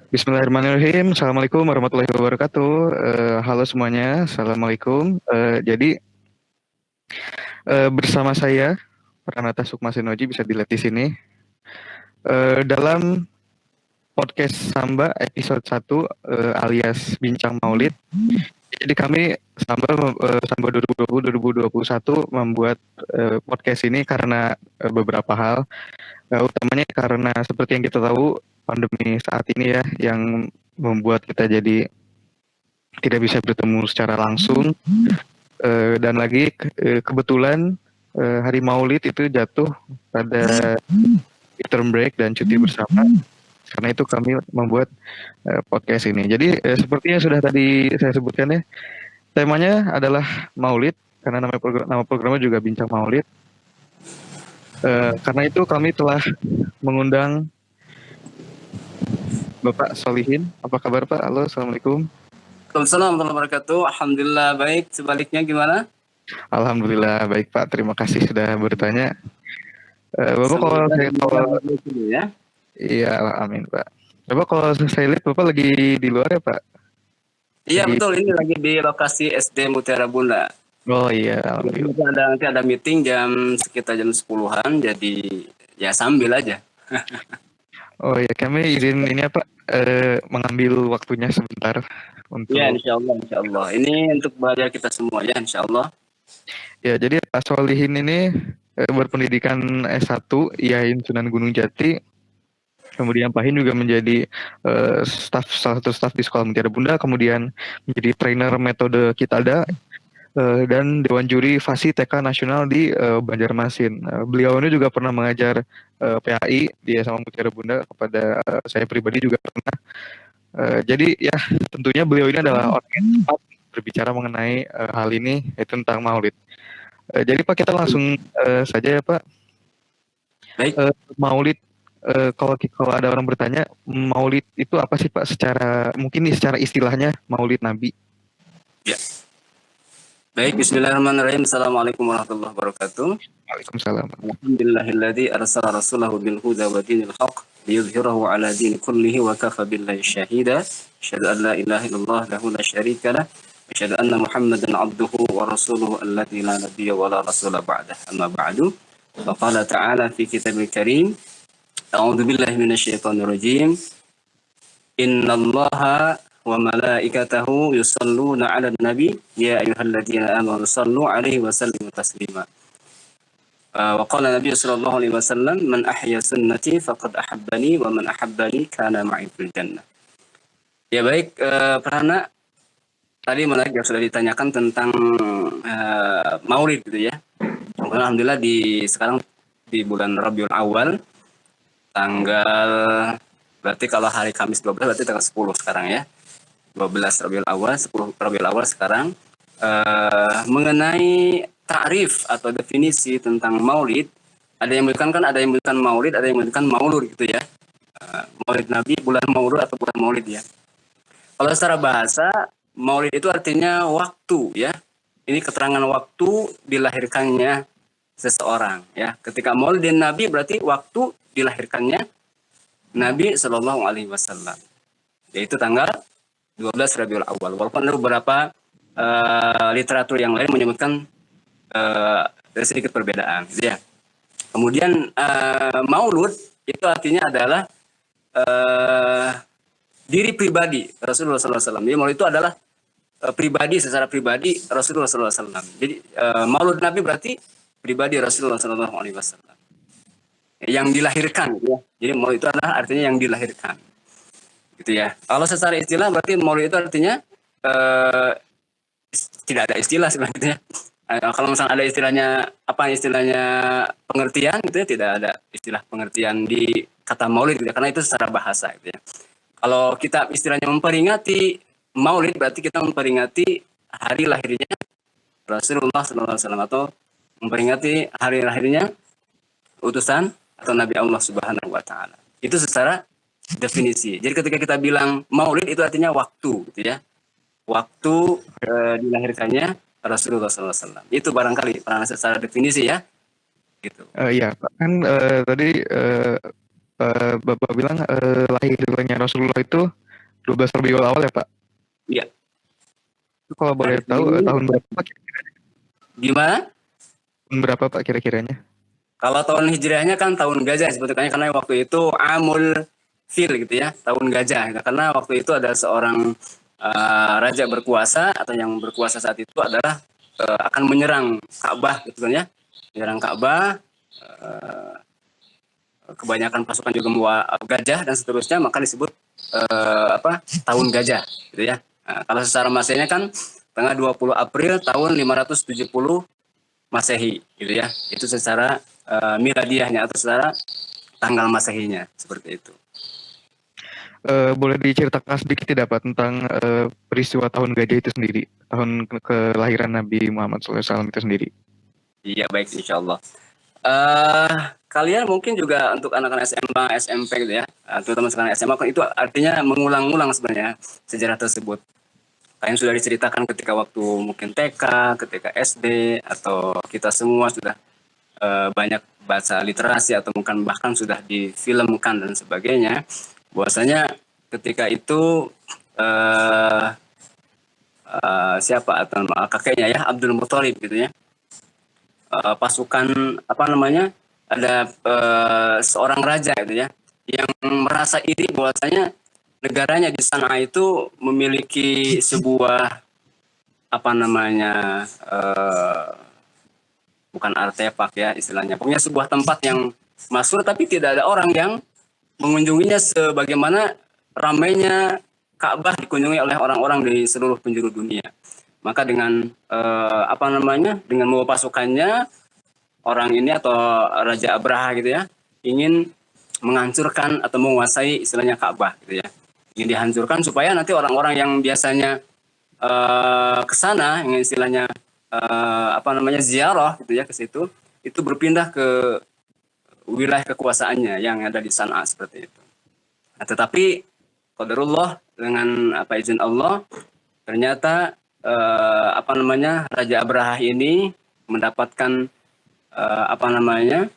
Bismillahirrahmanirrahim. Assalamualaikum warahmatullahi wabarakatuh. Halo semuanya, assalamualaikum. Bersama saya Pranata Sukma Senoji, bisa dilihat di sini. Dalam podcast Samba episode 1, alias Bincang Maulid. Jadi kami Samba 2020-2021 membuat podcast ini karena beberapa hal. Utamanya karena seperti yang kita tahu, pandemi saat ini ya yang membuat kita jadi tidak bisa bertemu secara langsung. Dan lagi kebetulan hari Maulid itu jatuh pada term break dan cuti bersama. Karena itu kami membuat podcast ini. Jadi sepertinya sudah tadi saya sebutkan ya, temanya adalah Maulid karena nama programnya juga Bincang Maulid. Karena itu kami telah mengundang Bapak Solihin. Apa kabar Pak? Halo, assalamualaikum. Waalaikumsalam warahmatullahi wabarakatuh. Alhamdulillah baik. Sebaliknya gimana? Alhamdulillah baik Pak. Terima kasih sudah bertanya. Bapak kalau saya ya. Iya, amin Pak. Bapak kalau saya lihat Bapak lagi di luar ya Pak? Iya betul, ini lagi di lokasi SD Mutiara Bunda. Oh iya, alhamdulillah. Nanti ada meeting sekitar jam 10-an, jadi ya sambil aja. Oh iya, kami izin ini apa mengambil waktunya sebentar untuk. Ya, insya Allah. Ini untuk bahagia kita semua ya, insya Allah. Ya, jadi Pak Solihin ini berpendidikan S1 IAIN Sunan Gunung Jati. Kemudian Pak Hin juga menjadi salah satu staf di Sekolah Mutiara Bunda, kemudian menjadi trainer metode Kitada dan Dewan Juri FASI TK Nasional di Banjarmasin. Beliau ini juga pernah mengajar PAI di SMA Mutiara Bunda kepada saya pribadi juga pernah. Jadi ya tentunya beliau ini adalah orang yang tepat berbicara mengenai hal ini, yaitu tentang Maulid. Jadi Pak, kita langsung saja ya Pak. Baik. Maulid, kalau ada orang bertanya Maulid itu apa sih Pak, mungkin secara istilahnya Maulid Nabi. Ya. Baik, bismillahirrahmanirrahim. Assalamualaikum warahmatullahi wabarakatuh. Waalaikumsalam. Alhamdulillahilladzi arsala rasulahu bil huda wa dinil haqq liyudhhirahu ala dini kullihi wa kafa billahi syahida. Asyhadu an la ilaha illallah lahu la syarika lah. Asyhadu anna Muhammadan abduhu wa rasuluhu alladzi la nabiyya wa la rasula ba'dah. Amma ba'du. Wa qala ta'ala fi kitabil karim. A'udzu billahi minasyaitonir rajim. Innallaha wa malaikatahu yusalluna 'alan nabi ya ayyuhalladzina amanu sallu 'alaihi wa sallimu taslima. Wa qala Nabi sallallahu alaihi wasallam man ahya sunnati faqad ahabbani wa man ahabbani kana ma'i fil jannah. Ya baik, Prana, tadi menarik yang sudah ditanyakan tentang Maulid gitu ya. Alhamdulillah sekarang di bulan Rabiul Awal, tanggal, berarti kalau hari Kamis 12 berarti tanggal 10 sekarang ya. 12 Rabiul Awal, 10 Rabiul Awal sekarang. Mengenai ta'rif atau definisi tentang Maulid, ada yang menyebutkan Maulid, ada yang menyebutkan Maulud gitu ya. Maulid Nabi, bulan Maulud atau bulan Maulid ya. Kalau secara bahasa, Maulid itu artinya waktu ya. Ini keterangan waktu dilahirkannya seseorang ya. Ketika Maulidin Nabi berarti waktu dilahirkannya Nabi Shallallahu Alaihi Wasallam. Yaitu tanggal 12 Rabiul Awal. Walaupun ada beberapa literatur yang lain menyebutkan ada sedikit perbedaan gitu ya. Kemudian Maulud itu artinya adalah diri pribadi Rasulullah SAW. Jadi Maulud itu adalah secara pribadi Rasulullah SAW. Jadi Maulud Nabi berarti pribadi Rasulullah SAW yang dilahirkan gitu ya. Jadi Maulud itu adalah artinya yang dilahirkan gitu ya. Kalau secara istilah berarti Maulud itu artinya tidak ada istilah sebenarnya. Kalau misalnya ada istilahnya pengertian gitu ya, tidak ada istilah pengertian di kata Maulid gitu ya, karena itu secara bahasa gitu ya. Kalau kita istilahnya memperingati Maulid berarti kita memperingati hari lahirnya Rasulullah SAW atau memperingati hari lahirnya utusan atau Nabi Allah Subhanahu wa taala. Itu secara definisi. Jadi ketika kita bilang Maulid itu artinya waktu gitu ya. Waktu dilahirkannya Rasulullah SAW. Itu barangkali secara definisi ya. Gitu. Iya, kan tadi Bapak bilang lahirnya Rasulullah itu 12 Rabiul Awal ya Pak. Iya. Itu kalau boleh tahu tahun berapa Pak? Gimana? Tahun berapa Pak kira-kiranya? Kalau tahun hijriahnya kan tahun gajah sebetulnya, karena waktu itu Amul Fil gitu ya, tahun gajah. Karena waktu itu ada seorang raja berkuasa atau yang berkuasa saat itu adalah akan menyerang Ka'bah gitu kan ya. Menyerang Ka'bah, kebanyakan pasukan juga membawa gajah dan seterusnya, maka disebut tahun gajah gitu ya. Nah, kalau secara Masehinya kan tanggal 20 April tahun 570 Masehi gitu ya. Itu secara miladiahnya atau secara tanggal Masehinya seperti itu. Boleh diceritakan sedikit tidak Pak tentang peristiwa tahun gajah itu sendiri, tahun kelahiran Nabi Muhammad SAW itu sendiri? Iya baik, insya Allah. Kalian mungkin juga untuk anak-anak SMA, SMP gitu ya, terutama sekarang SMA kan itu artinya mengulang-ulang sebenarnya sejarah tersebut. Yang sudah diceritakan ketika waktu mungkin TK, ketika SD, atau kita semua sudah banyak baca literasi atau mungkin bahkan sudah difilmkan dan sebagainya. Bahwasanya ketika itu siapa atau kakeknya ya Abdul Muthalib gitu ya, pasukan apa namanya, ada seorang raja gitu ya yang merasa iri bahwasanya negaranya di sana itu memiliki sebuah apa namanya bukan artefak ya istilahnya, pokoknya sebuah tempat yang masyhur tapi tidak ada orang yang mengunjunginya sebagaimana ramainya Ka'bah dikunjungi oleh orang-orang di seluruh penjuru dunia. Maka dengan apa namanya, dengan membawa pasukannya, orang ini atau Raja Abraha gitu ya ingin menghancurkan atau menguasai istilahnya Ka'bah gitu ya. Ingin dihancurkan supaya nanti orang-orang yang biasanya ke sana, yang istilahnya apa namanya ziarah gitu ya ke situ, itu berpindah ke wilayah kekuasaannya yang ada di San'a seperti itu. Nah, tetapi qadarullah dengan apa izin Allah ternyata apa namanya Raja Abraha ini mendapatkan apa namanya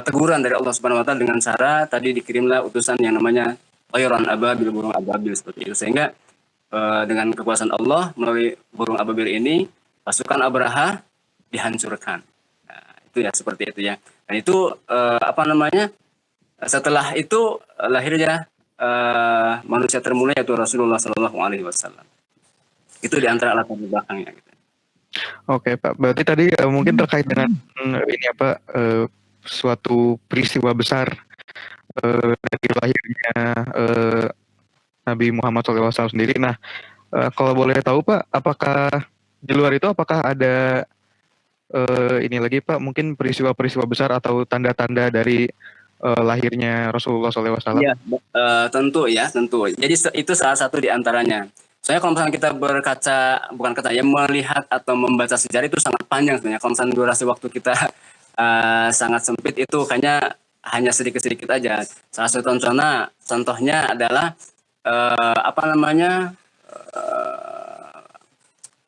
teguran dari Allah Subhanahu wa taala dengan cara tadi dikirimlah utusan yang namanya Tayran Ababil, burung ababil seperti itu, sehingga dengan kekuasaan Allah melalui burung ababil ini pasukan Abraha dihancurkan. Nah, itu ya seperti itu ya. Dan itu apa namanya setelah itu lahirnya manusia termulia yaitu Rasulullah Shallallahu Alaihi Wasallam. Itu di antara latar belakangnya. Gitu. Oke Pak, berarti tadi mungkin terkait dengan ini apa suatu peristiwa besar dari lahirnya Nabi Muhammad SAW sendiri. Nah, kalau boleh tahu Pak, apakah di luar itu apakah ada ini lagi Pak, mungkin peristiwa-peristiwa besar atau tanda-tanda dari lahirnya Rasulullah SAW? Iya, tentu ya, tentu. Jadi itu salah satu di antaranya. Soalnya kalau misalnya kita berkaca, bukan kata ya, melihat atau membaca sejarah itu sangat panjang sebenarnya. Kalau misalnya durasi waktu kita sangat sempit, itu kayaknya hanya sedikit-sedikit aja. Salah satu contohnya adalah apa namanya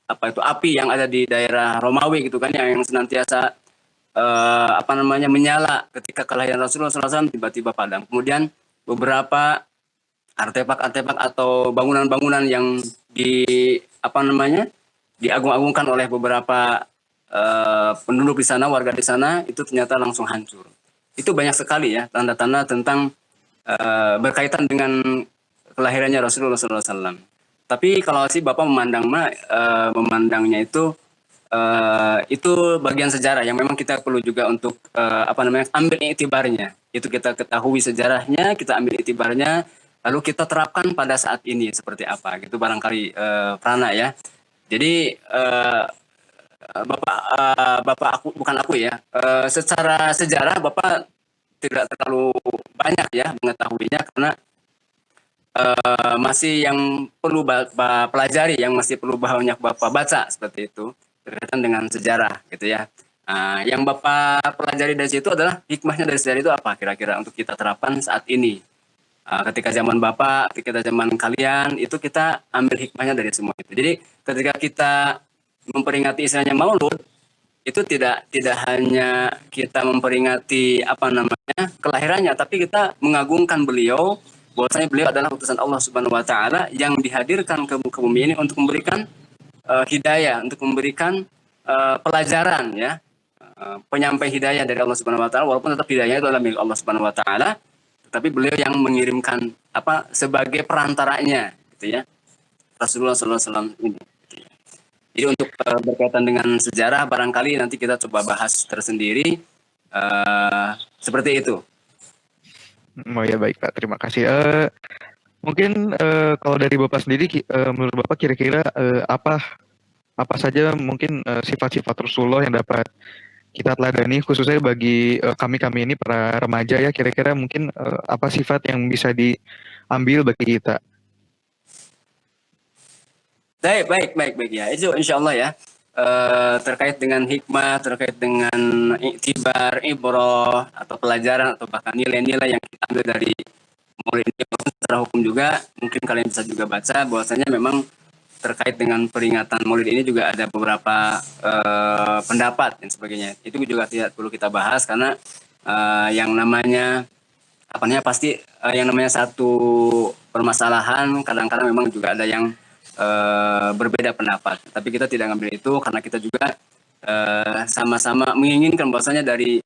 apa itu api yang ada di daerah Romawi gitu kan, yang senantiasa apa namanya menyala ketika kelahiran Rasulullah SAW tiba-tiba padam. Kemudian beberapa artefak-artefak atau bangunan-bangunan yang di apa namanya diagung-agungkan oleh beberapa penduduk di sana, warga di sana, itu ternyata langsung hancur. Itu banyak sekali ya tanda-tanda tentang berkaitan dengan kelahirannya Rasulullah SAW. Tapi kalau sih Bapak memandangnya itu bagian sejarah yang memang kita perlu juga untuk apa namanya ambil iktibarnya. Itu kita ketahui sejarahnya, kita ambil iktibarnya, lalu kita terapkan pada saat ini seperti apa gitu barangkali Prana ya. Jadi Bapak aku bukan aku ya, secara sejarah Bapak tidak terlalu banyak ya mengetahuinya karena masih yang perlu Bapak pelajari, yang masih perlu banyak Bapak baca seperti itu berkaitan dengan sejarah gitu ya. Yang Bapak pelajari dari situ adalah hikmahnya dari sejarah itu apa kira-kira untuk kita terapkan saat ini. Ketika zaman Bapak, ketika zaman kalian, itu kita ambil hikmahnya dari semua itu. Jadi ketika kita memperingati istilahnya Maulud, itu tidak hanya kita memperingati apa namanya kelahirannya, tapi kita mengagungkan beliau, bahwasanya beliau adalah utusan Allah Subhanahu wa taala yang dihadirkan ke bumi ini untuk memberikan hidayah, untuk memberikan pelajaran ya, penyampai hidayah dari Allah Subhanahu wa taala, walaupun tetap hidayah itu adalah milik Allah Subhanahu wa taala, tetapi beliau yang mengirimkan sebagai perantaranya gitu ya. Rasulullah SAW ini. Jadi untuk berkaitan dengan sejarah barangkali nanti kita coba bahas tersendiri seperti itu. Oh ya baik Pak, terima kasih. Mungkin kalau dari Bapak sendiri, menurut Bapak kira-kira apa saja mungkin sifat-sifat Rasulullah yang dapat kita teladani, khususnya bagi kami ini para remaja ya, kira-kira mungkin apa sifat yang bisa diambil bagi kita? Baik ya. Itu insya Allah ya. Terkait dengan hikmah, terkait dengan iktibar, ibroh, atau pelajaran, atau bahkan nilai-nilai yang kita ambil dari Maulid ini, secara hukum juga, mungkin kalian bisa juga baca bahwasanya memang terkait dengan peringatan Maulid ini juga ada beberapa pendapat dan sebagainya. Itu juga tidak perlu kita bahas karena yang namanya pasti yang namanya satu permasalahan kadang-kadang memang juga ada yang berbeda pendapat. Tapi kita tidak ngambil itu karena kita juga sama-sama menginginkan bahwasanya dari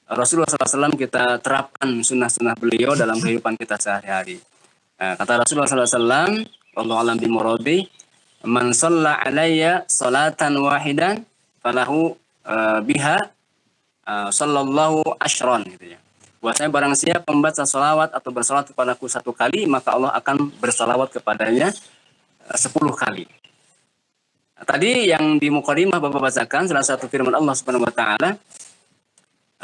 Rasulullah SAW kita terapkan sunnah-sunnah beliau dalam kehidupan kita sehari-hari. Kata Rasulullah SAW, Wallahu a'lam bimuradi, man shalla alayya salatan wahidan falahu biha sallallahu asyran gitu ya. Bahwasanya barang siapa membaca salawat atau bersalawat kepadaku satu kali, maka Allah akan bersalawat kepadanya 10 kali. Tadi yang di mukadimah Bapak bacakan salah satu firman Allah Subhanahu wa taala,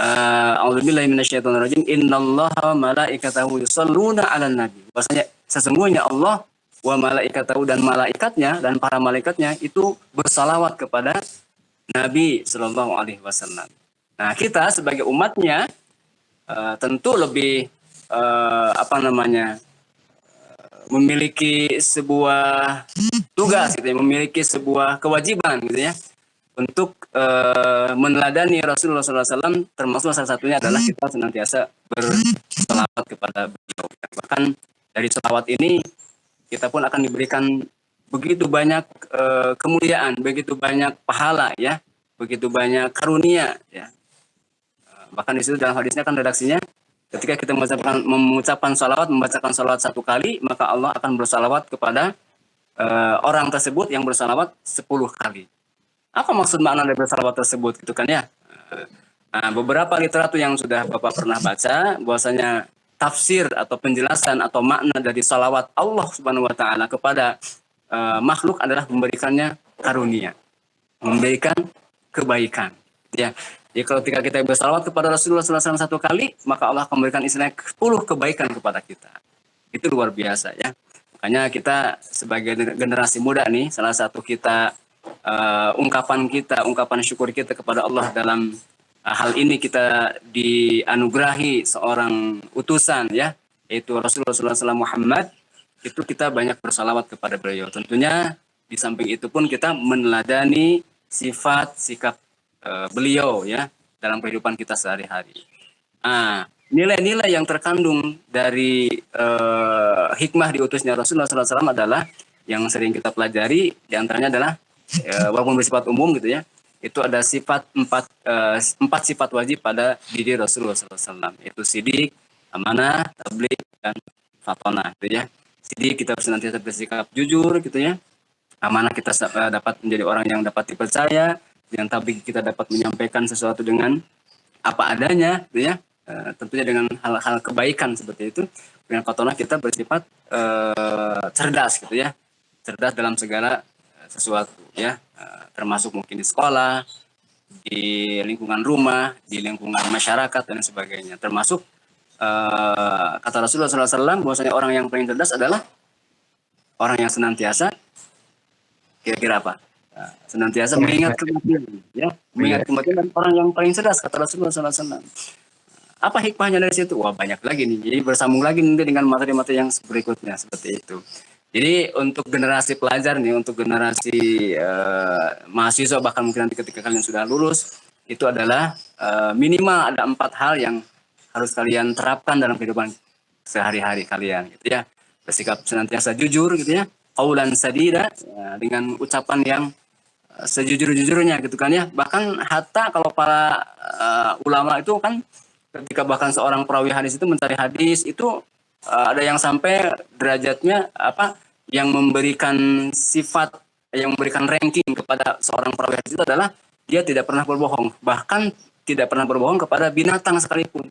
a'udzubillahi minasyaitonirrajim, innallaha malaikatahu yusholluna 'alan nabi. Bahwasanya sesungguhnya Allah wa malaikatahu dan malaikatnya dan para malaikatnya itu bersalawat kepada Nabi sallallahu alaihi wasallam. Nah, kita sebagai umatnya tentu lebih memiliki sebuah tugas gitu ya, memiliki sebuah kewajiban gitu ya untuk meneladani Rasulullah SAW, termasuk salah satunya adalah kita senantiasa berselawat kepada beliau. Bahkan dari selawat ini kita pun akan diberikan begitu banyak kemuliaan, begitu banyak pahala ya, begitu banyak karunia ya. Bahkan di situ dalam hadisnya kan redaksinya, ketika kita mengucapkan salawat, membacakan salawat satu kali, maka Allah akan bersalawat kepada orang tersebut yang bersalawat 10 kali. Apa maksud makna dari bersalawat tersebut gitu kan ya? Beberapa literatur yang sudah Bapak pernah baca, bahwasanya tafsir atau penjelasan atau makna dari salawat Allah Subhanahu wa taala kepada makhluk adalah memberikannya karunia, memberikan kebaikan. Ya. Jadi kalau kita bersalawat kepada Rasulullah SAW satu kali, maka Allah akan memberikan istilahnya 10 kebaikan kepada kita. Itu luar biasa ya. Makanya kita sebagai generasi muda nih, salah satu kita ungkapan syukur kita kepada Allah dalam hal ini kita dianugerahi seorang utusan ya, yaitu Rasulullah SAW Muhammad, itu kita banyak bersalawat kepada beliau. Tentunya di samping itu pun kita meneladani sifat sikap beliau ya dalam kehidupan kita sehari-hari. Nilai-nilai yang terkandung dari hikmah diutusnya Rasulullah SAW adalah yang sering kita pelajari, diantaranya adalah walaupun bersifat umum gitu ya, itu ada empat sifat wajib pada diri Rasulullah SAW, yaitu sidik, amanah, tabligh, dan fatonah gitu ya. Sidik, kita senantiasa bersikap jujur gitu ya. Amanah, kita dapat menjadi orang yang dapat dipercaya. Dengan tabligh, kita dapat menyampaikan sesuatu dengan apa adanya gitu ya, tentunya dengan hal-hal kebaikan seperti itu. Dengan fatonah, kita bersifat cerdas gitu ya, cerdas dalam segala sesuatu ya, termasuk mungkin di sekolah, di lingkungan rumah, di lingkungan masyarakat dan sebagainya. Termasuk kata Rasulullah SAW bahwasanya orang yang paling cerdas adalah orang yang senantiasa kira-kira apa? Senantiasa mengingat kematian, ya, mengingat kematian, dan orang yang paling cerdas kata Rasulullah SAW. Apa hikmahnya dari situ? Wah, banyak lagi nih. Jadi bersambung lagi nanti dengan materi-materi yang berikutnya seperti itu. Jadi untuk generasi pelajar nih, untuk generasi mahasiswa, bahkan mungkin nanti ketika kalian sudah lulus, itu adalah minimal ada 4 hal yang harus kalian terapkan dalam kehidupan sehari-hari kalian gitu ya. Bersikap senantiasa jujur gitu ya. Qaulan sadida, ya, dengan ucapan yang sejujur-jujurnya gitu kan ya. Bahkan hatta kalau para ulama itu kan ketika bahkan seorang perawi hadis itu mencari hadis itu ada yang sampai derajatnya apa yang memberikan sifat yang memberikan ranking kepada seorang perawi hadis itu adalah dia tidak pernah berbohong, bahkan tidak pernah berbohong kepada binatang sekalipun.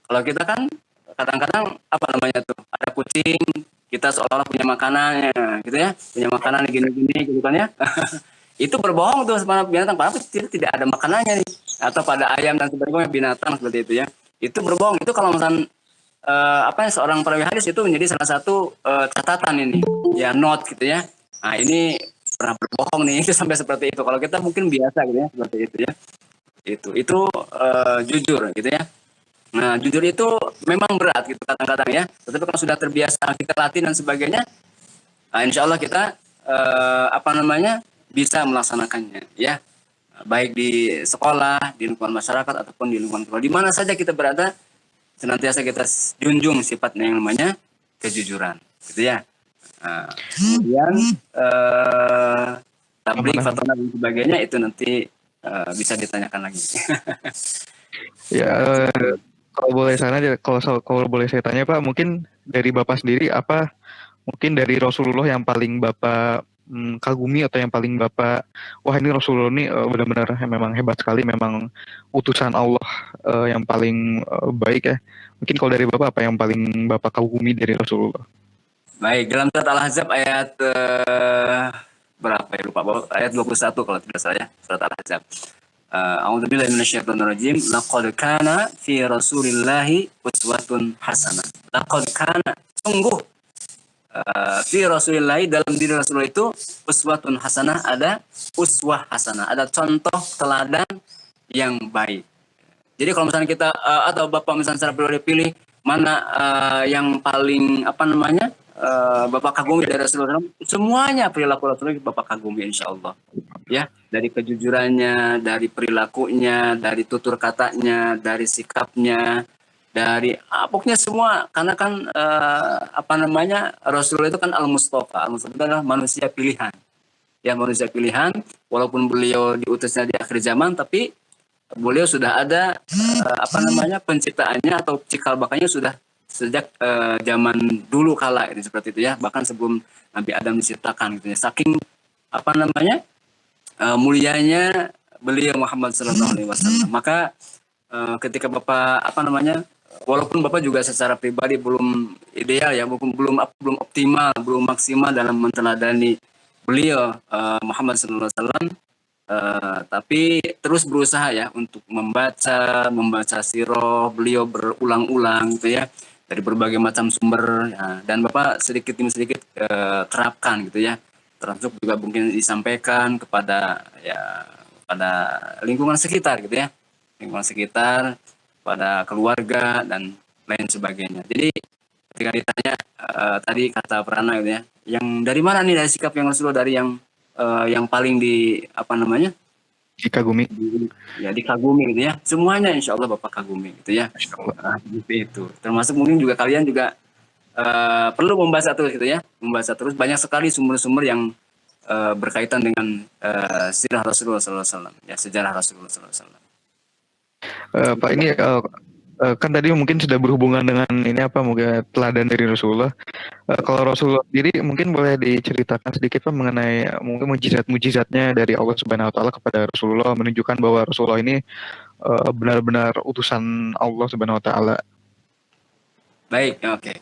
Kalau kita kan kadang-kadang apa namanya tuh ada kucing, kita seolah-olah punya makanannya gitu ya, punya makanan gini-gini gitu kan ya. Itu berbohong tuh sama binatang, padahal tidak ada makanannya nih, atau pada ayam dan sebagainya binatang seperti itu ya. Itu berbohong. Itu kalau misalnya apa ya, seorang perawi hadis itu menjadi salah satu catatan ini ya, note gitu ya. Nah ini pernah berbohong nih itu sampai seperti itu. Kalau kita mungkin biasa gitu ya seperti itu ya. Itu jujur gitu ya. Nah jujur itu memang berat gitu kadang-kadang ya. Tetapi kalau sudah terbiasa kita latih dan sebagainya, nah, insya Allah kita apa namanya bisa melaksanakannya ya. Baik di sekolah, di lingkungan masyarakat ataupun di lingkungan keluarga, di mana saja kita berada, senantiasa kita junjung sifatnya yang namanya kejujuran, gitu ya. Kemudian tablik, fatwa dan sebagainya itu nanti bisa ditanyakan lagi. Ya, kalau boleh kalau boleh saya tanya Pak, mungkin dari Bapak sendiri apa mungkin dari Rasulullah yang paling Bapak kagumi atau yang paling Bapak, wah ini Rasulullah ini benar-benar memang hebat sekali, memang utusan Allah yang paling baik ya. Mungkin kalau dari Bapak apa yang paling Bapak kagumi dari Rasulullah? Baik, dalam surat Al-Ahzab ayat berapa ya lupa, ayat 21 kalau tidak salah ya, surat Al-Ahzab. A'udzubillahi minasyaitonirrajim. Laqad kana fi Rasulillahi uswatun hasanah. Laqad kana, sungguh fi Rasulillahi, dalam diri Rasulullah itu uswatun hasanah, ada uswah hasanah, ada contoh teladan yang baik. Jadi kalau misalnya kita atau Bapak misalnya secara pribadi pilih mana yang paling apa namanya Bapak kagumi dari Rasulullah, semuanya perilaku Rasulullah Bapak kagumi insya Allah. Ya, dari kejujurannya, dari perilakunya, dari tutur katanya, dari sikapnya, dari pokoknya semua. Karena kan apa namanya Rasulullah itu kan Al-Mustafa. Al-Mustafa adalah manusia pilihan. Ya, manusia pilihan. Walaupun beliau diutusnya di akhir zaman, tapi beliau sudah ada apa namanya penciptaannya atau cikal bakalnya sudah sejak zaman dulu kala ini seperti itu ya, bahkan sebelum Nabi Adam diciptakan gitu ya. Saking apa namanya mulianya beliau Muhammad Sallallahu Alaihi Wasallam. Maka ketika Bapak apa namanya, walaupun Bapak juga secara pribadi belum ideal ya, belum optimal, belum maksimal dalam menteladani beliau Muhammad Sallallahu Alaihi Wasallam, tapi terus berusaha ya untuk membaca sirah beliau berulang-ulang gitu ya, dari berbagai macam sumber ya, dan Bapak sedikit demi sedikit terapkan gitu ya, termasuk juga mungkin disampaikan kepada ya pada lingkungan sekitar gitu ya, lingkungan sekitar, pada keluarga dan lain sebagainya. Jadi ketika ditanya tadi kata Prana gitu ya, yang dari mana nih, dari sikap yang Rasulullah, dari yang paling di apa namanya Dikagumi. ya dikagumi gitu ya, semuanya insya Allah Bapak kagumi gitu ya. Seperti itu, termasuk mungkin juga kalian juga perlu membaca terus gitu ya, membaca terus, banyak sekali sumber-sumber yang berkaitan dengan sirah Rasulullah SAW ya, sejarah Rasulullah SAW. Pak ini kan tadi mungkin sudah berhubungan dengan ini apa mungkin teladan dari Rasulullah. Kalau Rasulullah sendiri mungkin boleh diceritakan sedikit Pak mengenai mungkin mujizat-mujizatnya dari Allah Subhanahu Wa Taala kepada Rasulullah, menunjukkan bahwa Rasulullah ini benar-benar utusan Allah Subhanahu Wa Taala. Baik, oke.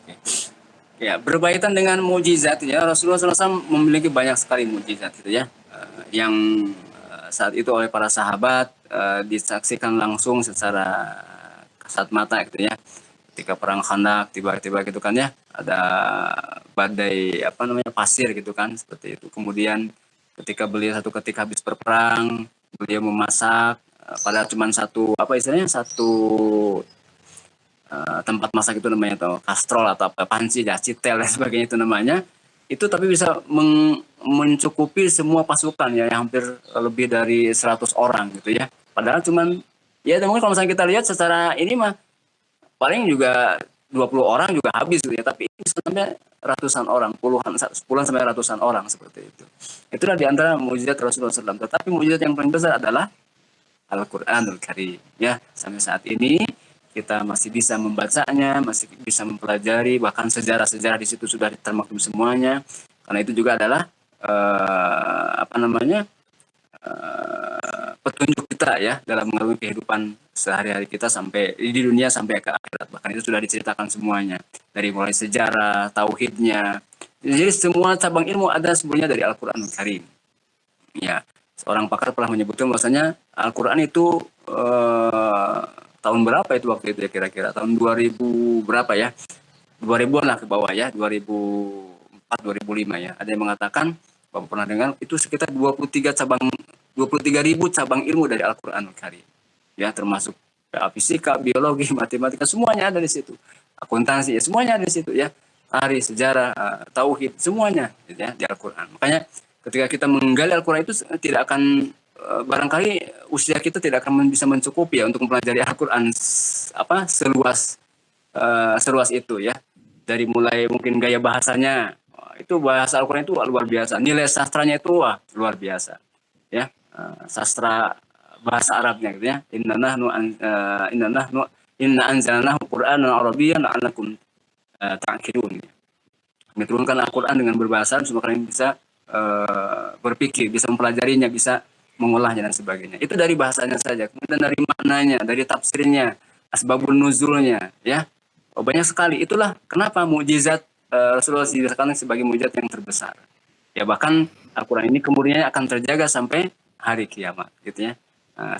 Ya, berkaitan dengan mujizat ya, Rasulullah SAW memiliki banyak sekali mujizat gitu ya, yang saat itu oleh para sahabat disaksikan langsung secara kasat mata gitu ya. Ketika perang Khandaq tiba-tiba gitu kan ya, ada badai apa namanya pasir gitu kan, seperti itu. Kemudian ketika beliau ketika habis berperang, beliau memasak padahal cuma satu apa istilahnya satu tempat masak itu namanya atau kastrol atau apa panci ya, citel dan sebagainya itu namanya, itu tapi bisa mencukupi semua pasukan ya, yang hampir lebih dari 100 orang gitu ya, padahal cuman ya mungkin kalau misalnya kita lihat secara ini mah paling juga 20 orang juga habis gitu ya, tapi bisa sampai ratusan orang, puluhan sampai ratusan orang seperti itu. Itulah di antara mukjizat Rasulullah SAW. Tetapi mukjizat yang paling besar adalah Al-Qur'anul Karim. Ya, sampai saat ini kita masih bisa membacanya, masih bisa mempelajari, bahkan sejarah-sejarah di situ sudah termaklum semuanya. Karena itu juga adalah apa namanya? Petunjuk kita ya dalam mengarungi kehidupan sehari-hari kita sampai di dunia sampai ke akhirat. Bahkan itu sudah diceritakan semuanya dari mulai sejarah, tauhidnya. Jadi semua cabang ilmu ada sebenarnya dari Al-Qur'anul Karim. Ya, seorang pakar pernah menyebutkan bahwasanya Al-Qur'an itu tahun berapa itu waktu itu ya kira-kira tahun 2000 berapa ya? 2000-an lah ke bawah ya, 2004 2005 ya. Ada yang mengatakan Bapak pernah dengar itu sekitar 23.000 cabang ilmu dari Al-Qur'anul Karim. Ya, termasuk fisika, biologi, matematika semuanya ada di situ. Akuntansi ya semuanya ada di situ ya. Hari, sejarah, tauhid semuanya gitu ya di Al-Qur'an. Makanya ketika kita menggali Al-Qur'an itu tidak akan barangkali usia kita tidak akan bisa mencukupi ya untuk mempelajari Al-Qur'an seluas itu ya. Dari mulai mungkin gaya bahasanya, itu bahasa Al-Qur'an itu luar biasa. Nilai sastranya itu luar biasa. Ya, sastra bahasa Arabnya gitu ya. Inna anzalnahu Qur'anan Arabiyyan la'allakum ta'qilun. Kami turunkan Al-Qur'an dengan berbahasa supaya kalian bisa berpikir, bisa mempelajarinya, bisa mengolahnya dan sebagainya. Itu dari bahasanya saja. Kemudian dari maknanya, dari tafsirnya, asbabun nuzulnya, ya. Banyak sekali. Itulah kenapa mukjizat Rasulullah dikatakan sebagai mukjizat yang terbesar. Ya bahkan Al-Qur'an ini kemudiannya akan terjaga sampai hari kiamat, gitu ya.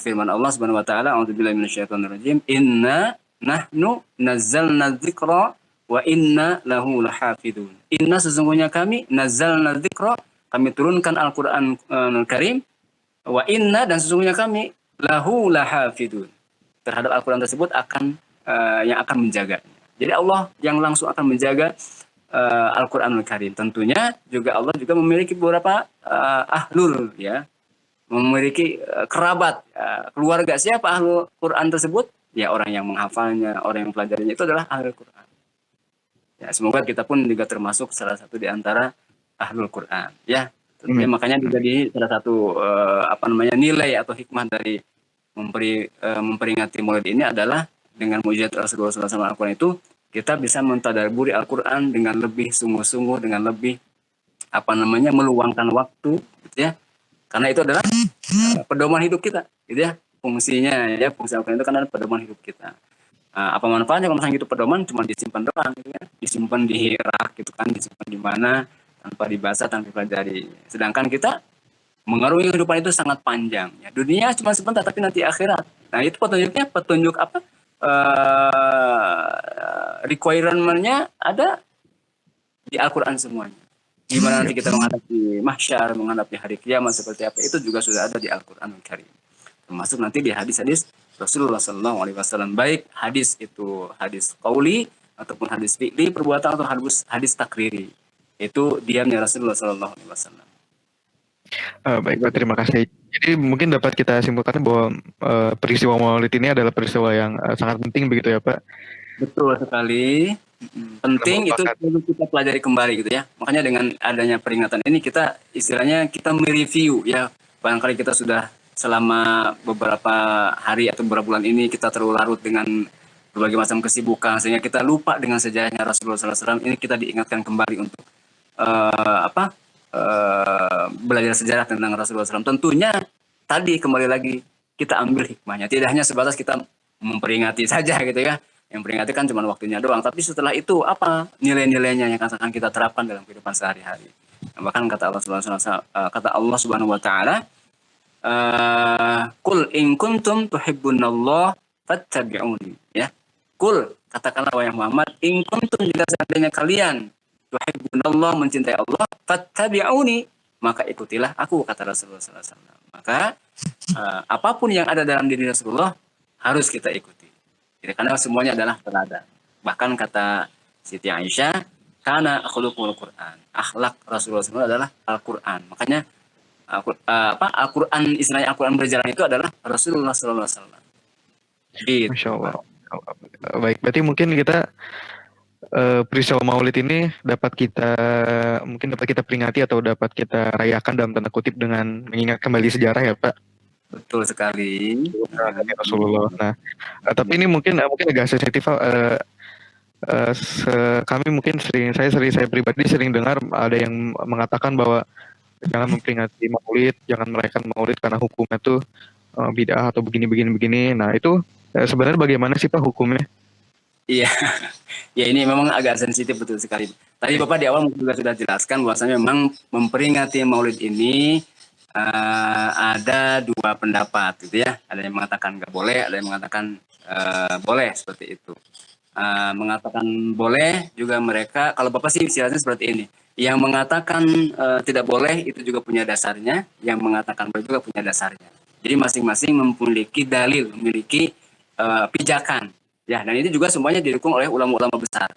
Firman Allah Subhanahu wa taala, "A'udzubillahi minasyaitonirrajim. Inna nahnu nazzalna dzikra wa inna lahu lahafidun." Inna sesungguhnya kami nazzalna dzikra, kami turunkan Al-Qur'an Karim, wa inna dan sesungguhnya kami lahu lahafidun. Terhadap Al-Qur'an tersebut akan yang akan menjaganya. Jadi Allah yang langsung akan menjaga Al-Qur'anul Karim. Tentunya juga Allah juga memiliki beberapa ahlul ya, memiliki kerabat, keluarga. Siapa ahlul Quran tersebut? Ya orang yang menghafalnya, orang yang mempelajarinya itu adalah ahlul Quran. Ya, semoga kita pun juga termasuk salah satu di antara ahlul Quran. Ya, tentunya makanya juga di salah satu nilai atau hikmah dari memperingati Maulid ini adalah dengan mukjizat Rasulullah SAW Al-Quran itu kita bisa mentadaburi Al-Quran dengan lebih sungguh-sungguh, dengan lebih meluangkan waktu, gitu ya. Karena itu adalah pedoman hidup kita, gitu ya. Fungsinya ya, fungsi Al-Quran itu kan adalah pedoman hidup kita. Apa manfaatnya kalau misalnya itu pedoman cuma disimpan doang, gitu ya. Disimpan di rak gitu kan, disimpan di mana tanpa dibaca, tanpa dipelajari. Sedangkan kita mengarungi kehidupan itu sangat panjang. Ya, dunia cuma sebentar, tapi nanti akhirat. Nah itu petunjuknya, petunjuk apa? Requirement-nya ada di Al-Quran semuanya. Gimana nanti kita menghadapi mahsyar, menghadapi hari kiamat seperti apa, itu juga sudah ada di Al-Quranul Karim. Termasuk nanti di hadis-hadis Rasulullah SAW. Baik hadis itu hadis qauli ataupun hadis fi'li, perbuatan atau hadis takriri. Itu diamnya Rasulullah SAW. Baik Pak, terima kasih. Jadi mungkin dapat kita simpulkan bahwa peristiwa Maulid ini adalah peristiwa yang sangat penting begitu ya Pak? Betul sekali. Penting itu perlu kita pelajari kembali gitu ya. Makanya dengan adanya peringatan ini kita istilahnya kita mereview ya. Barangkali kita sudah selama beberapa hari atau beberapa bulan ini kita terlalu larut dengan berbagai macam kesibukan sehingga kita lupa dengan sejarahnya Rasulullah SAW. Ini kita diingatkan kembali untuk belajar sejarah tentang Rasulullah SAW. Tentunya tadi kembali lagi kita ambil hikmahnya. Tidak hanya sebatas kita memperingati saja gitu ya. Yang peringati kan cuma waktunya doang. Tapi setelah itu apa nilai-nilainya yang akan kita terapkan dalam kehidupan sehari-hari. Nah, bahkan kata Allah Subhanahu Wa Taala, "Qul in kuntum tuhibbunallah fattabi'uni." Ya. Qul, katakanlah wahai Muhammad, in kuntum jika seandainya kalian tuhibbunallah mencintai Allah, fattabi'uni, maka ikutilah aku, kata Rasulullah SAW. Maka apapun yang ada dalam diri Rasulullah harus kita ikuti. Jadi, karena semuanya adalah teladan. Bahkan kata Siti Aisyah, karena khuluqul Quran, akhlak Rasulullah SAW adalah Al-Quran. Makanya Al-Quran, istilahnya Al-Quran berjalan itu adalah Rasulullah SAW. Gitu. Masya Allah. Baik, berarti mungkin kita peristiwa Maulid ini dapat kita peringati atau dapat kita rayakan dalam tanda kutip dengan mengingat kembali sejarah ya Pak. Betul sekali. Dari Rasulullah. Nah, tapi ini mungkin agak sensitif Pak. Kami mungkin saya pribadi sering dengar ada yang mengatakan bahwa jangan memperingati Maulid, jangan merayakan Maulid karena hukumnya tuh bid'ah atau begini. Nah, itu sebenarnya bagaimana sih Pak hukumnya? Iya, ya ini memang agak sensitif betul sekali. Tadi Bapak di awal mungkin juga sudah jelaskan bahwasanya memang memperingati Maulid ini ada dua pendapat gitu ya. Ada yang mengatakan nggak boleh, ada yang mengatakan boleh seperti itu. Mengatakan boleh juga mereka, kalau Bapak sih istilahnya seperti ini. Yang mengatakan tidak boleh itu juga punya dasarnya, yang mengatakan boleh juga punya dasarnya. Jadi masing-masing memiliki dalil, memiliki pijakan. Ya, dan itu juga semuanya didukung oleh ulama-ulama besar.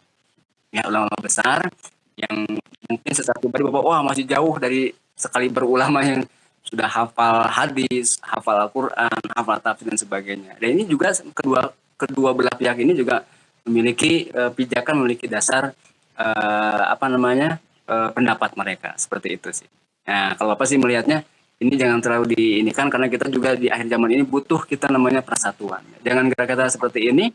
Ya, ulama besar yang mungkin secara pribadi Bapak wah masih jauh dari sekali berulama yang sudah hafal hadis, hafal Al-Qur'an, hafal tafsir dan sebagainya. Dan ini juga kedua belah pihak ini juga memiliki pijakan, memiliki dasar pendapat mereka seperti itu sih. Nah, kalau Bapak sih melihatnya ini jangan terlalu diinikan karena kita juga di akhir zaman ini butuh kita namanya persatuan. Jangan gara-gara seperti ini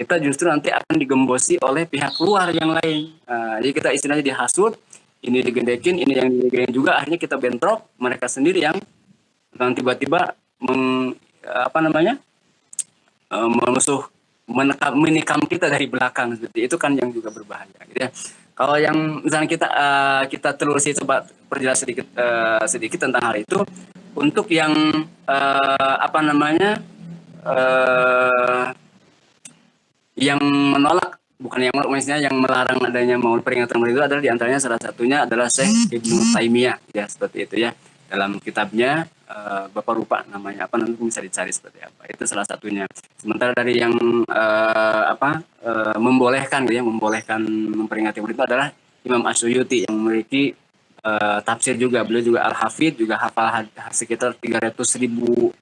kita justru nanti akan digembosi oleh pihak luar yang lain. Jadi kita istilahnya dihasut, ini digendekin, ini yang digendekin juga, akhirnya kita bentrok, mereka sendiri yang tiba-tiba memusuh, menikam kita dari belakang seperti itu kan yang juga berbahaya. Gitu ya. Kalau yang misalnya kita telusuri coba perjelas sedikit tentang hal itu, untuk yang yang menolak, bukan yang menolak, maksudnya yang melarang adanya Maulid, peringatan Maulid itu adalah diantaranya salah satunya adalah Syekh Ibnu Taimiyah ya, seperti itu ya, dalam kitabnya Bapak lupa namanya apa, nanti bisa dicari seperti apa, itu salah satunya. Sementara dari yang membolehkan gitu ya, membolehkan memperingati Maulid itu adalah Imam Asyuyuti yang memiliki tafsir juga, beliau juga Al-Hafidh, juga hafal sekitar 300.000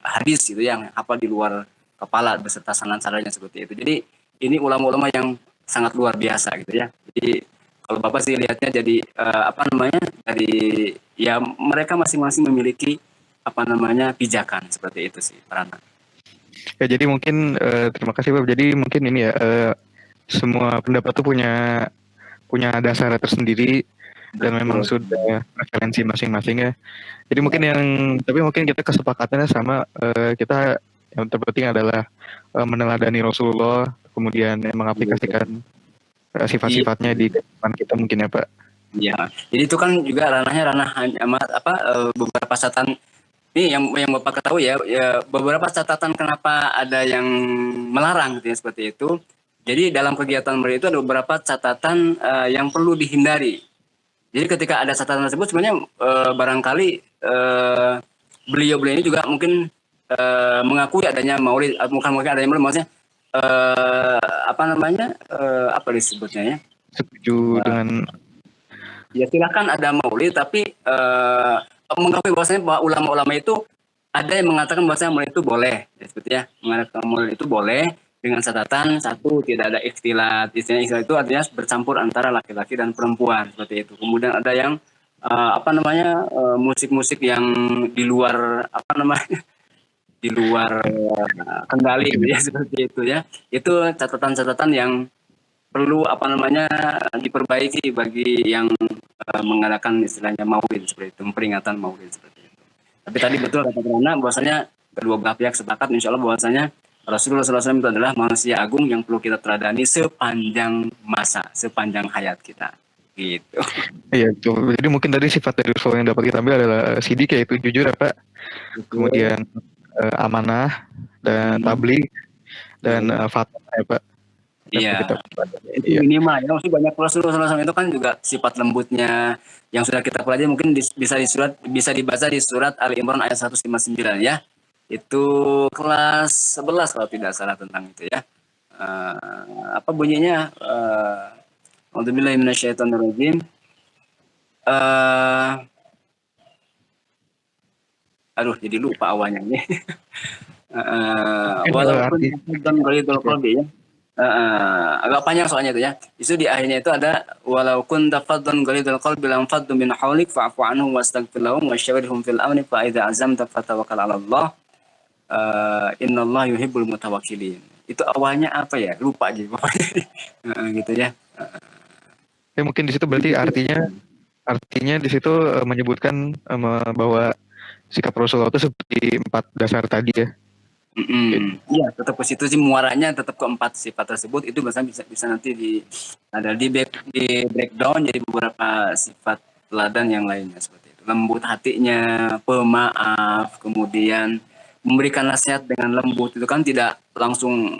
hadis gitu yang hafal di luar kepala beserta sanad-sanadnya seperti itu. Jadi ini ulama-ulama yang sangat luar biasa gitu ya. Jadi kalau Bapak sih lihatnya jadi dari ya mereka masing-masing memiliki pijakan seperti itu sih, Prana. Ya jadi mungkin terima kasih Pak. Jadi mungkin ini ya semua pendapat tuh punya dasar tersendiri dan memang sudah referensi masing-masing ya. Jadi mungkin kita kesepakatannya sama, kita yang terpenting adalah meneladani Rasulullah, kemudian mengaplikasikan sifat-sifatnya di kehidupan kita mungkin ya Pak. Iya, jadi itu kan juga ranah beberapa catatan ini yang Bapak ketahui ya, beberapa catatan kenapa ada yang melarang gitu ya, seperti itu. Jadi dalam kegiatan mereka itu ada beberapa catatan yang perlu dihindari. Jadi ketika ada catatan tersebut sebenarnya barangkali beliau-beliau ini juga mungkin mengakui adanya Maulid, bukan mungkin adanya Maulid, maksudnya apa disebutnya ya? Setuju dengan Ya silakan ada Maulid, tapi mengakui bahwasanya bahwa ulama-ulama itu ada yang mengatakan bahwasanya Maulid itu boleh, ya, seperti ya, mengatakan Maulid itu boleh dengan catatan satu tidak ada ikhtilat. Istilah itu artinya bercampur antara laki-laki dan perempuan seperti itu. Kemudian ada yang musik-musik yang di luar di luar kendali ya, seperti itu ya. Itu catatan-catatan yang perlu diperbaiki bagi yang mengadakan istilahnya Maulid seperti itu, peringatan Maulid seperti itu. Tapi tadi betul kata Prana bahwasanya kedua belah pihak sepakat insya Allah bahwasanya Rasulullah SAW itu adalah manusia agung yang perlu kita teladani sepanjang masa, sepanjang hayat kita. Gitu. Iya, jadi mungkin tadi sifat dari Rasulullah yang dapat kita ambil adalah sidik, yaitu jujur ya Pak. Kemudian amanah dan tabligh dan fatwa ya Pak. Iya. Itu minimal ya. Maksudnya banyak Rasulullah SAW itu kan juga sifat lembutnya yang sudah kita pelajari mungkin bisa dibaca di surat Ali Imran ayat 159 ya. Itu kelas 11 kalau tidak salah tentang itu ya. Apa bunyinya? A'udzubillahi minasyaitonirrajim. Aduh, jadi lupa awalnya nih. Walaupun dan qalidul qalbi ya. agak panjang soalnya itu ya. Itu di akhirnya itu ada walau kunta faddan ghalidhal qalbi lam faddu min hawlik fa'fu anhum wastaghfir lahum wasyawirhum fil amri fa idza azamta fatawakkal 'ala Allah. Innallaha yuhibbul mutawakkilin. Itu awalnya apa ya? Lupa aja pokoknya. Gitu ya. Ya mungkin di situ berarti artinya di situ menyebutkan bahwa sikap Rasulullah itu seperti 4 dasar tadi ya. Iya, tetap ke situ sih muaranya tetap ke 4 sifat tersebut itu bisa nanti di breakdown jadi beberapa sifat teladan yang lainnya seperti itu. Lembut hatinya, pemaaf, kemudian memberikan nasihat dengan lembut itu kan tidak langsung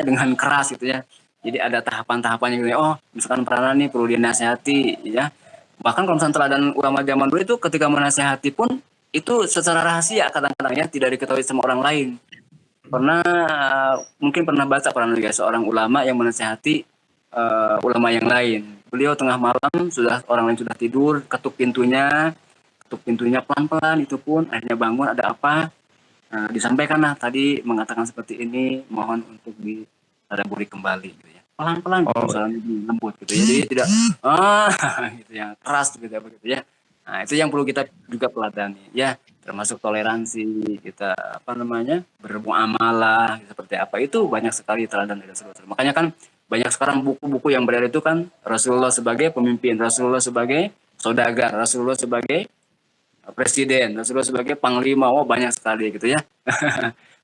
dengan keras gitu ya. Jadi ada tahapan-tahapannya gitu ya. Oh, misalkan peranan nih perlu dinasihati ya. Bahkan kalau misalnya teladan ulama zaman dulu itu ketika menasihati pun itu secara rahasia kadang-kadang ya tidak diketahui sama orang lain. Mungkin pernah baca seorang ulama yang menasihati ulama yang lain. Beliau tengah malam orang lain sudah tidur, ketuk pintunya pelan-pelan, itu pun akhirnya bangun, ada apa? Disampaikanlah tadi mengatakan seperti ini, mohon untuk ditadabburi kembali gitu ya. Pelan-pelan soalnya lembut gitu ya. Jadi tidak gitu ya, keras gitu ya. Nah, itu yang perlu kita juga peladani ya, termasuk toleransi kita bermuamalah seperti apa, itu banyak sekali teladan dari Rasulullah. Makanya kan banyak sekarang buku-buku yang beredar itu kan Rasulullah sebagai pemimpin, Rasulullah sebagai saudagar, Rasulullah sebagai presiden, Rasulullah sebagai panglima, banyak sekali gitu ya.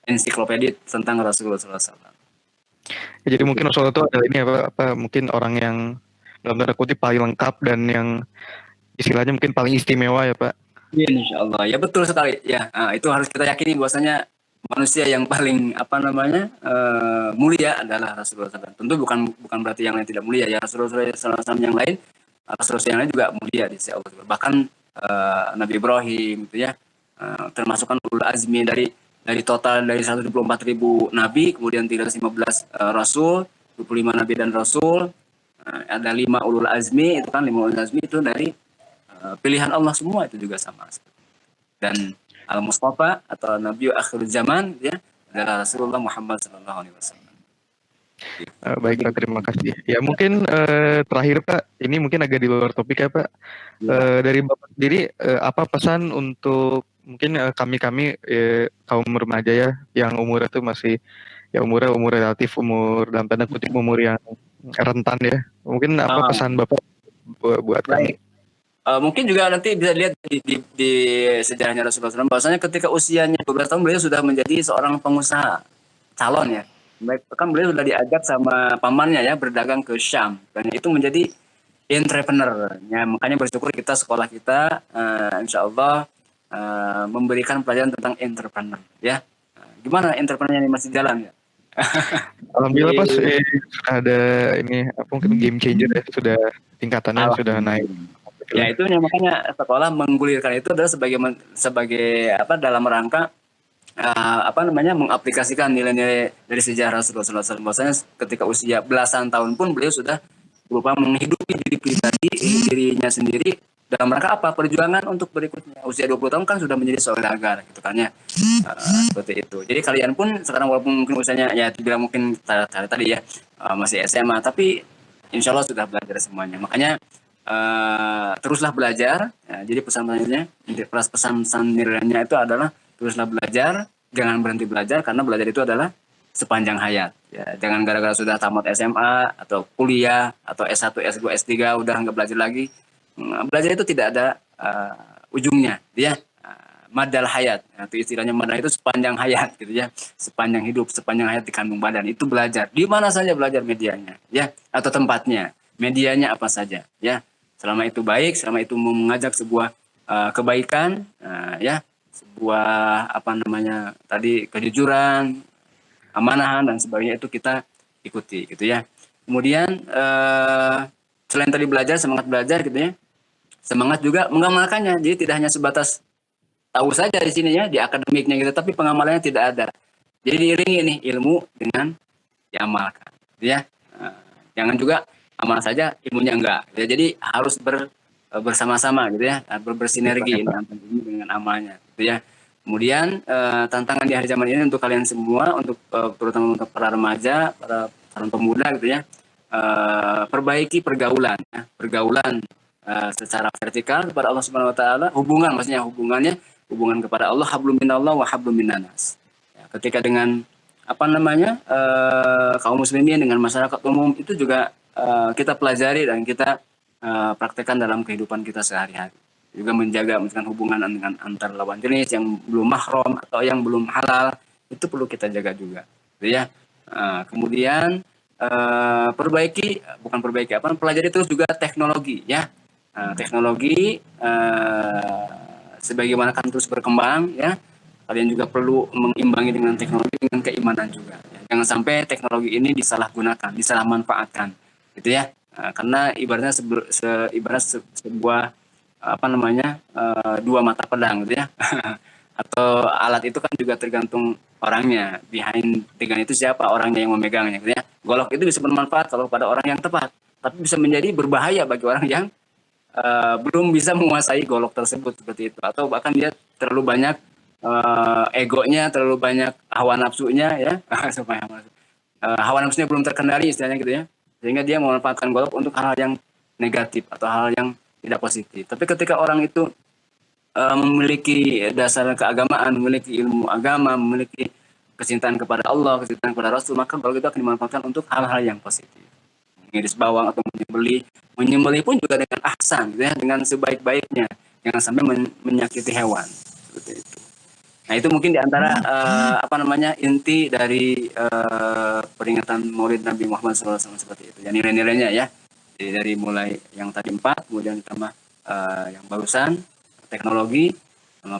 Ensiklopedia tentang Rasulullah SAW. Ya, jadi mungkin Rasulullah itu adalah ini mungkin orang yang dalam tanda kutip paling lengkap dan yang istilahnya mungkin paling istimewa ya Pak. Iya, insya Allah ya, betul sekali ya. Itu harus kita yakini bahwasanya manusia yang paling mulia adalah Rasulullah SAW. Tentu bukan berarti yang lain tidak mulia ya. Rasulullah SAW yang lain, Rasulullah yang lain juga mulia di sisi Allah. Bahkan Nabi Ibrahim gitu ya, termasuk kan ulul azmi dari total dari 124.000 nabi, kemudian 315 rasul, 25 nabi dan rasul, ada 5 ulul azmi, itu kan 5 ulul azmi itu dari pilihan Allah semua, itu juga sama. Dan Al-Mustafa atau Nabi akhir zaman ya adalah Rasulullah Muhammad SAW. Baik Pak, terima kasih. Ya mungkin terakhir Pak, ini mungkin agak di luar topik ya Pak. Dari Bapak sendiri apa pesan untuk mungkin kami kaum remaja ya yang umurnya tuh masih ya umur relatif, umur dalam tanda kutip umur yang rentan ya. Mungkin apa pesan Bapak buat kami? Mungkin juga nanti bisa dilihat di sejarahnya Rasulullah SAW, bahwasanya ketika usianya 12 tahun beliau sudah menjadi seorang pengusaha calon ya. Kan beliau sudah diajak sama pamannya ya berdagang ke Syam, dan itu menjadi entrepreneur ya. Makanya bersyukur kita sekolah kita insya Allah memberikan pelajaran tentang entrepreneur ya. Gimana entrepreneurnya ini, masih jalan ya? Alhamdulillah Pak, ada ini mungkin game changer ya, sudah tingkatannya sudah naik. Ya itu makanya sekolah menggulirkan itu adalah sebagai dalam rangka mengaplikasikan nilai-nilai dari sejarah Rasulullah SAW. Bahwasanya ketika usia belasan tahun pun beliau sudah berupa menghidupi diri pribadi, dirinya sendiri dalam rangka apa? Perjuangan untuk berikutnya. Usia 20 tahun kan sudah menjadi saudagar gitu kan ya. Seperti itu. Jadi kalian pun sekarang walaupun mungkin usianya ya tidak mungkin tadi ya masih SMA, tapi insya Allah sudah belajar semuanya. Makanya teruslah belajar ya, jadi pesan nilainya itu adalah teruslah belajar, jangan berhenti belajar, karena belajar itu adalah sepanjang hayat ya. Jangan gara-gara sudah tamat SMA atau kuliah atau S1, S2, S3 udah nggak belajar lagi. Belajar itu tidak ada ujungnya ya. Madal hayat, itu istilahnya madal itu sepanjang hayat gitu ya, sepanjang hidup, sepanjang hayat di kandung badan itu belajar. Di mana saja belajar medianya ya, atau tempatnya, medianya apa saja ya. Selama itu baik, selama itu mengajak sebuah kebaikan, ya, sebuah tadi kejujuran, amanahan dan sebagainya, itu kita ikuti, gitu ya. Kemudian selain tadi belajar, semangat belajar, gitu ya, semangat juga mengamalkannya. Jadi tidak hanya sebatas tahu saja di sini ya, di akademiknya gitu, tapi pengamalannya tidak ada. Jadi diiringi nih ilmu dengan diamalkan, gitu ya. Jangan juga amal saja, ilmunya enggak. Ya, jadi harus bersama-sama gitu ya, bersinergi ini antara ilmu dengan amalnya gitu ya. Kemudian tantangan di hari zaman ini untuk kalian semua, untuk terutama untuk para remaja, para calon pemuda gitu ya, perbaiki pergaulan, ya. Pergaulan secara vertikal kepada Allah Subhanahu Wa Taala, maksudnya hubungan kepada Allah, hablum minallah wa hablum minannas. Ya, ketika dengan apa namanya kaum muslimin dengan masyarakat umum itu juga kita pelajari dan kita praktekkan dalam kehidupan kita sehari-hari. Juga menjaga misalkan hubungan dengan antar lawan jenis yang belum mahram atau yang belum halal, itu perlu kita jaga juga, gitu ya. Kemudian pelajari terus juga teknologi ya. Teknologi sebagaimana kan terus berkembang ya. Kalian juga perlu mengimbangi dengan teknologi dengan keimanan juga. Ya. Jangan sampai teknologi ini disalahgunakan, disalahmanfaatkan, gitu ya. Karena ibaratnya sebuah apa namanya dua mata pedang gitu ya. Atau alat itu kan juga tergantung orangnya. Behind dengan itu siapa orangnya yang memegangnya gitu ya. Golok itu bisa bermanfaat kalau pada orang yang tepat, tapi bisa menjadi berbahaya bagi orang yang belum bisa menguasai golok tersebut seperti itu, atau bahkan dia terlalu banyak egonya, terlalu banyak hawa nafsunya ya. Hawa nafsunya belum terkendali istilahnya gitu ya, sehingga dia memanfaatkan golok untuk hal-hal yang negatif atau hal yang tidak positif. Tapi ketika orang itu memiliki dasar keagamaan, memiliki ilmu agama, memiliki kecintaan kepada Allah, kecintaan kepada Rasul, maka golok itu akan dimanfaatkan untuk hal-hal yang positif. Mengiris bawang atau menyembelih pun juga dengan ahsan, gitu ya, dengan sebaik-baiknya, jangan sampai menyakiti hewan. Seperti itu. Nah itu mungkin diantara inti dari peringatan Maulid Nabi Muhammad SAW seperti itu. Ya, nilai-nilainya ya, dari mulai yang tadi 4, kemudian ditambah yang barusan teknologi,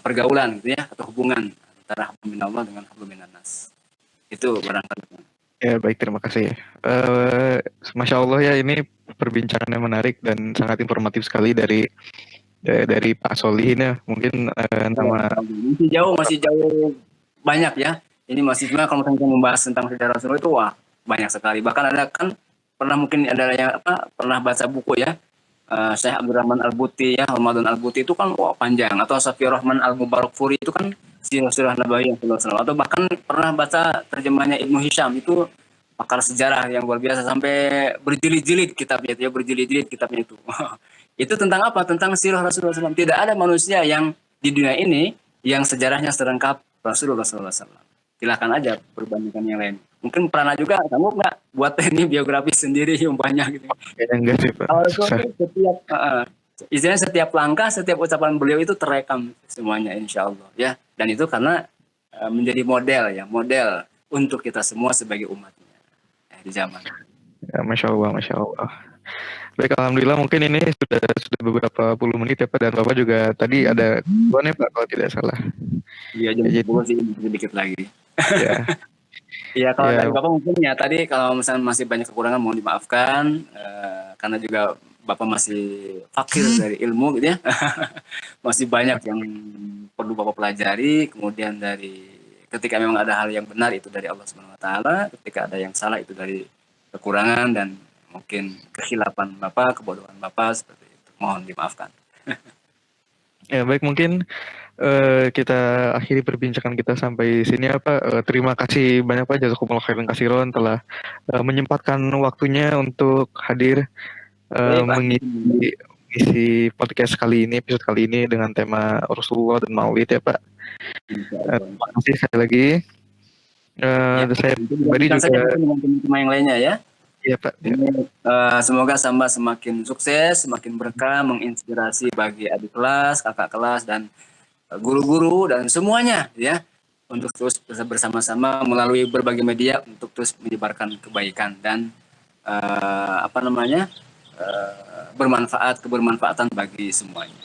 pergaulan gitu ya, atau hubungan antara hablum minallah dengan hablum minannas. Itu barangkali. Ya baik, terima kasih. Masya Allah ya, ini perbincangannya menarik dan sangat informatif sekali dari Pak Solihin ya. Mungkin masih jauh banyak ya. Ini masih sebenarnya kalau kita membahas tentang sejarah Rasulullah itu wah banyak sekali. Bahkan ada kan pernah baca buku ya. Syekh Abdurrahman Al-Buti ya, Ramadan Al-Buti itu kan wah panjang, atau Safiur Rahman Al-Mubarakfuri itu kan sirah Nabawiyah Rasulullah, atau bahkan pernah baca terjemahnya Ibnu Hisham itu pakar sejarah yang luar biasa, sampai berjilid-jilid kitabnya itu ya, berjilid-jilid kitabnya itu. Itu tentang apa? Tentang sirah Rasulullah SAW. Tidak ada manusia yang di dunia ini yang sejarahnya selengkap Rasulullah SAW. Silakan aja perbandingkan yang lain. Mungkin pernah juga kamu nggak buat ini biografi sendiri yang banyak gitu. Kayaknya enggak sih Pak. Kalau setiap langkah, setiap ucapan beliau itu terekam semuanya insya Allah ya. Dan itu karena menjadi model untuk kita semua sebagai umatnya di zaman. Ya, Masya Allah. Baik, alhamdulillah mungkin ini sudah beberapa puluh menit ya Pak, dan Bapak juga tadi ada ya Pak kalau tidak salah. Iya, jam 10 sih sedikit lagi. Ya. Iya, kalau dari Bapak mungkin ya tadi kalau misalnya masih banyak kekurangan mohon dimaafkan, karena juga Bapak masih fakir dari ilmu gitu ya. Masih banyak yang perlu Bapak pelajari, kemudian dari ketika memang ada hal yang benar itu dari Allah Subhanahu wa taala, ketika ada yang salah itu dari kekurangan dan mungkin kehilapan Bapak, kebodohan Bapak seperti itu. Mohon dimaafkan. Ya baik, mungkin kita akhiri perbincangan kita sampai sini ya Pak. Terima kasih banyak Pak, jazakumullah khairan katsiran telah menyempatkan waktunya untuk hadir mengisi podcast kali ini, episode kali ini dengan tema Rasulullah dan Maulid ya Pak. Terima kasih sekali lagi. Saya pribadi juga dengan teman-teman yang lainnya ya. Iya Pak. Semoga Samba semakin sukses, semakin berkah, menginspirasi bagi adik kelas, kakak kelas, dan guru-guru dan semuanya ya, untuk terus bersama-sama melalui berbagai media untuk terus menyebarkan kebaikan dan kebermanfaatan bagi semuanya.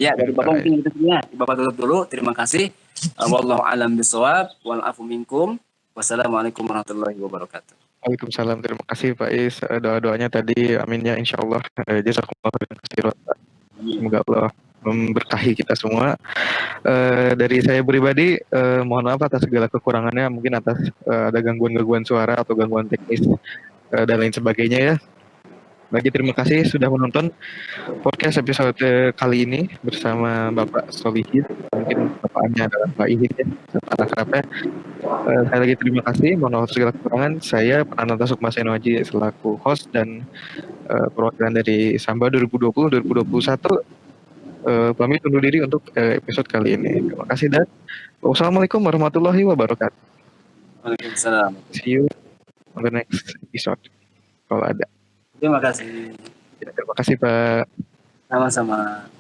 Ya, dari Bapak mungkin itu ya. Bapak tutup dulu. Terima kasih. Wallahu a'lam bishawab wal afu minkum. Wassalamualaikum warahmatullahi wabarakatuh. Waalaikumsalam. Terima kasih Pak Is. Doa-doanya tadi, amin ya insyaallah. Jazakumullah khairan katsiran. Semoga Allah memberkahi kita semua. Dari saya pribadi, mohon maaf atas segala kekurangannya, mungkin atas ada gangguan-gangguan suara atau gangguan teknis dan lain sebagainya ya. lagi terima kasih sudah menonton podcast episode kali ini bersama Bapak Solihin. Mungkin bapaknya adalah Pak Ihik ya, akrabnya. Saya lagi terima kasih, mohon maaf segala kekurangan. Saya Pranata Sukma Senoaji selaku host dan perwakilan dari Samba 2020-2021 pamit undur diri untuk episode kali ini. Terima kasih dan wassalamualaikum warahmatullahi wabarakatuh. Waalaikumsalam. See you on the next episode kalau ada. Terima kasih. Ya, terima kasih Pak. Sama-sama.